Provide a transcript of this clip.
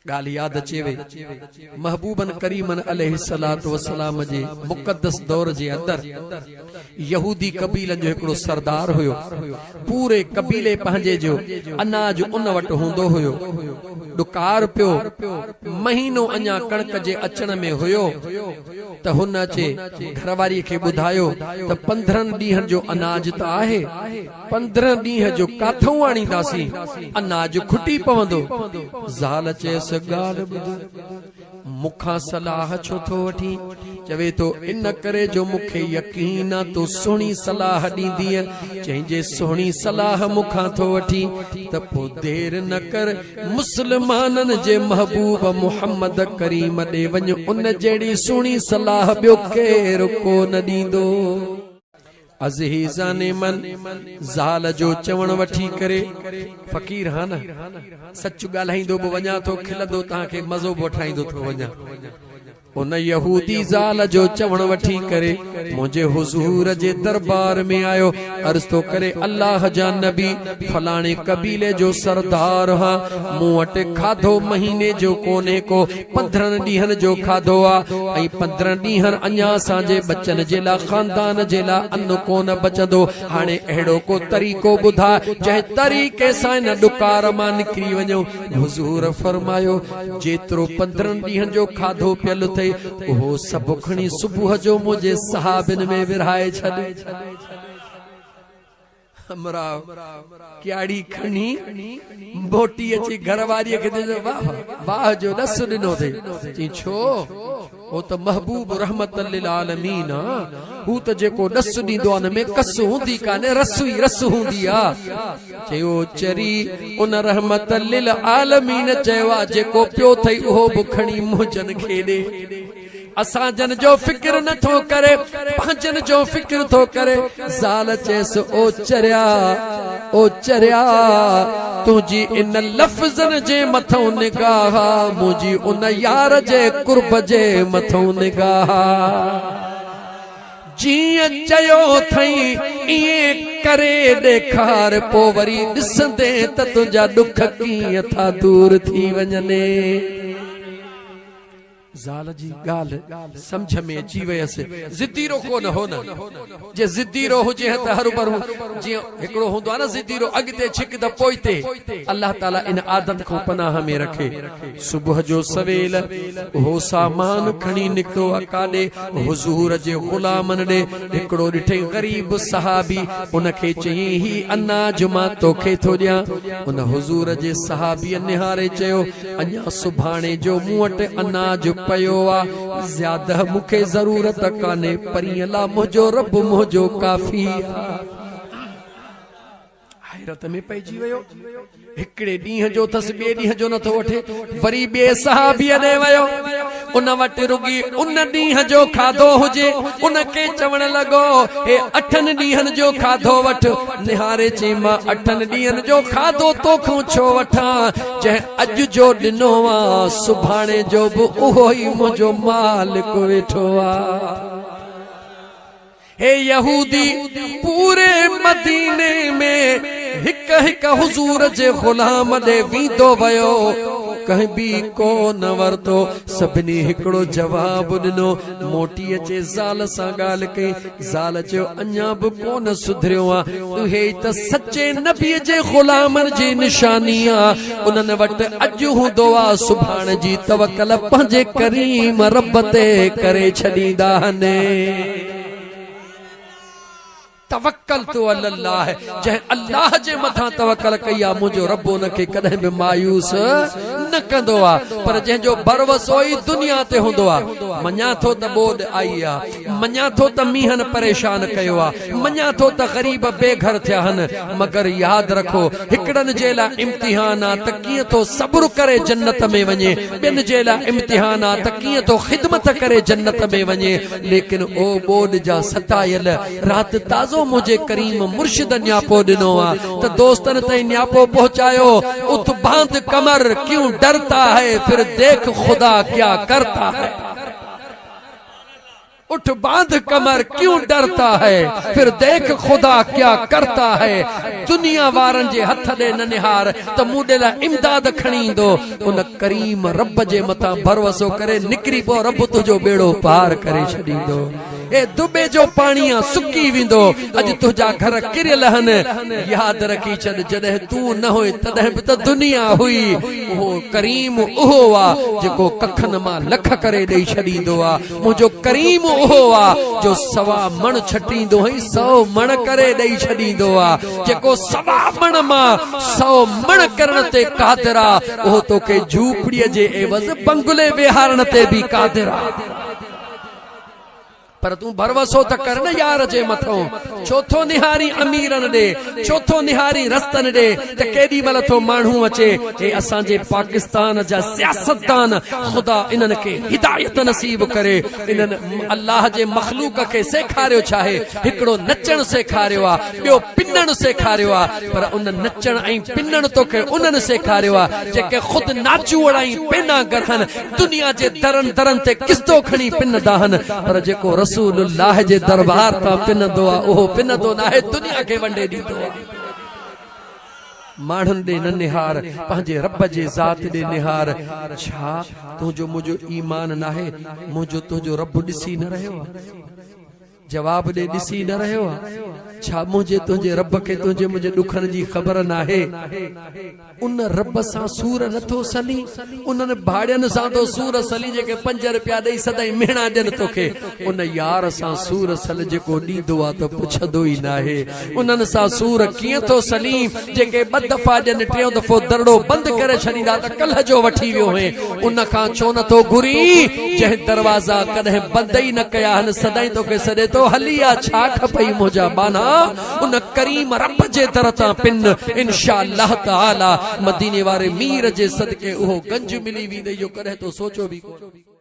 गाल याद अचेवे महबूबन करीमन अलैहिस्सलातु वस्सलाम जे मुक़द्दस दौर जे अंदर यहूदी कबीलन जो एकड़ो सरदार हुयो। पूरे कबीले पंहिंजे जो अनाज उन वटि हूंदो हुयो। डुकार पियो महीनो अञा कणक जे अचण में हुयो त हुन अचे घरवारी खे ॿुधायो त 15 ॾींहनि जो अनाज त आहे, 15 ॾींहं जो काथों आणींदासीं, अनाज खुटी पवंदो। ज़ाल चयसि गाल मुखा सलाह छो थो वठी? चवे तो इन करे जो मुखे यकीन आ तो सुहिणी सलाह ॾींदीअ। चइजे सुहिणी सलाह मुखा थो वठी त पोइ देर न कर, मुस्लमाननि जे महबूब मुहम्मद करीम ॾे वञ, उन जहिड़ी सुहिणी सलाह ॿियो केरु को न ॾींदो। अज़ीज़ाने मन ज़ाल जो चवण वठी करे फ़कीर हा न सच ॻाल्हाईंदो बि वञा थो, खिलंदो तव्हांखे मज़ो बि वठाईंदो थो वञा। उन यहूदी ज़ाल जो चवण वठी करे मुझे हुजूर जे दरबार में आयो। अर्ज़ तो करे अल्लाह जा नबी फलाणे कबीले जो सरदार हा, मूं वटि खाधो महीने जो कोने को 15 ॾींहनि जो खाधो आ ऐं 15 ॾींहनि अञा असांजे बच्चन जे लाइ खानदान जे लाइ अन्न कोन बचंदो। हाणे अहिड़ो को तरीक़ो ॿुधा जंहिं तरीक़े सां इन ॾुकार मां निकिरी वञो। हुजूर फरमायो जेतिरो 15 ॾींहनि जो खाधो पियल थे उहो सभु खणी सुबुह जो मुझे सहाबिन में विरहाए छॾ। हमरा क्याड़ी खणी बोटी अची घरवारीअ खे ॾिनो, वाह वाह जो रस ॾिनो थे। चई छो? ओ त महबूब रहमत लिल आलमीन आ, हू त जेको रस ॾींदो आहे में कस हूंदी कान्हे, रस ई रस हूंदी आ। चयो चरी उन रहमत लिल आलमीन चयो आहे जेको पियो थई उहो बि खणी मुंहजन खे ॾे। असां जन जो फिक्र न थो करे, पंहिंजन जो फिक्र थो करे। ज़ाल चेस ओ चरिया तुझी इन लफ्ज़न जे मथों निगाह, मुझी उन यार जे कुर्ब जे मथों निगाह। जियां चयो थई इएं करे ॾेखार, पोइ वरी ॾिसंदे त तुंहिंजा ॾुख कीअं था दूर थी वञनि। ज़ाल जी गाल समझ में अची वयसि। ज़िद्दीरो कोन हो न, जे ज़िद्दीरो हुजे त हर भरू जीअं हिकिड़ो हूंदो आहे न ज़िद्दीरो अॻिते छिक त पोइते। अल्लाह ताला इन आदत खां पनाह में रखे। सुबुह जो सवेल उहो सामान खणी निकितो आहे काॾे हुजूर जे ग़ुलामन ॾे। हिकिड़ो ॾिठे ग़रीब सहाबी, उनखे चयईं ही अनाज मां तोखे थो ॾियां। उन हुजूर जे सहाबीअ निहारे चयो अञा सुभाणे जो मूं वटि अनाज पयो आ, ज्यादा मुखे जरूरत काने, परीअ ला मुंहिंजो रब मुंहिंजो काफ़ी आ। हैरत में पइजी वियो। हिकिड़े ॾींहं जो अथसि, ॿिए ॾींहं जो नथो वठे। वरी ॿिए सहाबीअ ॾे वियो, उन वटि रुगी उन ॾींहं जो खाधो हुजे। उनखे चवण लॻो हे 8 ॾींहनि जो खाधो वठ। निहारे चई मां 8 ॾींहनि जो खाधो तोखां छो वठां? जंहिं अॼु जो ॾिनो आ सुभाणे जो बि उहो ई मुंहिंजो मालिक वेठो आ। हे यहूदी पूरे मदीने में हिक हिक हुजूर जे ग़ुलाम ॾे वींदो वयो, कंहिं बि को न वरतो। सभिनी हिकिड़ो जवाब ॾिनो। मोटी अचे ज़ाल सां ॻाल्हि कई। ज़ाल चयो अञा बि कोन सुधरियो आहे, उहे त सचे नबीअ जे ग़ुलामनि जी निशानी आहे। उन्हनि वटि अॼु हूंदो आहे, सुभाणे जी तवकल पंहिंजे करीम रब ते करे छॾींदा आहिनि। तवक्कल तो अल्लाह है, जंहिं अल्लाह जे मथां तवक्कल कई आहे मुंहिंजो रब उनखे कॾहिं बि मायूस न कंदो आहे। पर जंहिंजो भरवसो ई दुनिया ते हूंदो आहे। मञा थो त ॿोॾ आई आहे, मञा थो त मींहनि परेशान कयो आहे, मञा थो त ग़रीब बेघर थिया आहिनि, मगर यादि रखो हिकिड़नि जे लाइ इम्तिहान आहे त कीअं थो सब्र करे जन्नत में वञे, ॿियनि जे लाइ इम्तिहान आहे त कीअं थो ख़िदमत करे जन्नत में वञे। लेकिन ओ ॿोॾ जा सतायल राति ताज़ो मुझे करीम मुर्शिद न्यापो ॾिनो आहे त दोस्तन ताईं न्यापो पहुंचायो। उठ बांध कमर, क्यों डरता है, फिर देख खुदा क्या करता है। उठ बांध कमर क्यों डरता है, फिर देख खुदा क्या करता है। दुनिया वारन जे हथ दे न निहार त मूडे ला इमदाद खणी दो। उन करीम रब जे मथा भरोसो करे निकरी पो रब तुझो बेड़ो पार करे छॾींदो। ए दुबे जो पाणीअ सुकी वेंदो, अज तुझा घर किरियल हन। याद रखी छॾ जॾहिं तू न हुई तॾहिं बि त दुनिया हुई। उहो करीम उहो आ जेको कखन मां लख करे ॾेई छॾींदो आ। मुंहिंजो करीम उहो आ जो सवा मण छटींदो हई 100 मण करे ॾेई छॾींदो आ। जेको सवा मण मां 100 मण करण ते क़ादिर आ, उहो तोखे झूपड़ीअ जे एवज़ बंगले विहारण ते बि क़ादिर आ। पर तू भरवसो त कर न यार जे मथो। चौथो निहारी अमीरन दे, चौथो निहारी रस्तन दे त केडी मल तो माण्हू अचे। ए असां जे पाकिस्तान जा सियासतदान, खुदा इन्हन के हिदायत नसीब करे। इन्हन अल्लाह जे मखलूक के सेखारियो चाहे हिकड़ो नचण सेखारियो आ, बियो पिनण सेखारियो आ। पर उन नचण ऐं पिनण तो के उन्हन सेखारियो आ जेके खुद नाचू वड़ाई पेना गरहन, दुनिया जे दरन दरन ते किस्तो खणी पिन दाहन। पर जेको रसूलुल्लाह जे दरबार ता पिनंदो आ, ओहो पिनंदो ना है, दुनिया के वंडे दींदो आ। माण्हुनि ॾे न निहार, पंहिंजे रब जे ज़ात ॾे निहार। छा तुंहिंजो मुंहिंजो ईमान नाहे? मुंहिंजो तुंहिंजो रब ॾिसी न रहियो आहे? जवाब ॾे ॾिसी न रहियो आहे? छा मुंहिंजे तुंहिंजे रब खे तुंहिंजे मुंहिंजे ॾुखनि जी ख़बर नाहे? उन रब सां सूर नथो सली? उन्हनि भाड़ियनि सां तो सूर सली जेके 5 रुपया ॾेई सदाई मेणा ॾियनि तोखे। उन यार सां सूर सल जेको ॾींदो आहे त पुछंदो ई नाहे। उन्हनि सां सूर कीअं थो सली जेके 2 दफ़ा ॾियनि, 3 दफ़ो दरड़ो बंदि करे छॾींदा त कल्ह जो वठी वियो हुए। उन खां छो नथो घुरी जंहिं दरवाज़ा कॾहिं बंदि ई न कया आहिनि, सदाई तोखे सॾे तो हली आ। छा खपई मुंहिंजा बाना? उन करीम रब जे दर तां पिन, इंशाअल्लाह ताला मदीने वारे मीर जे सदके उहो गंज मिली वेंदे। इहो कॾहिं तो सोचो बि कोन।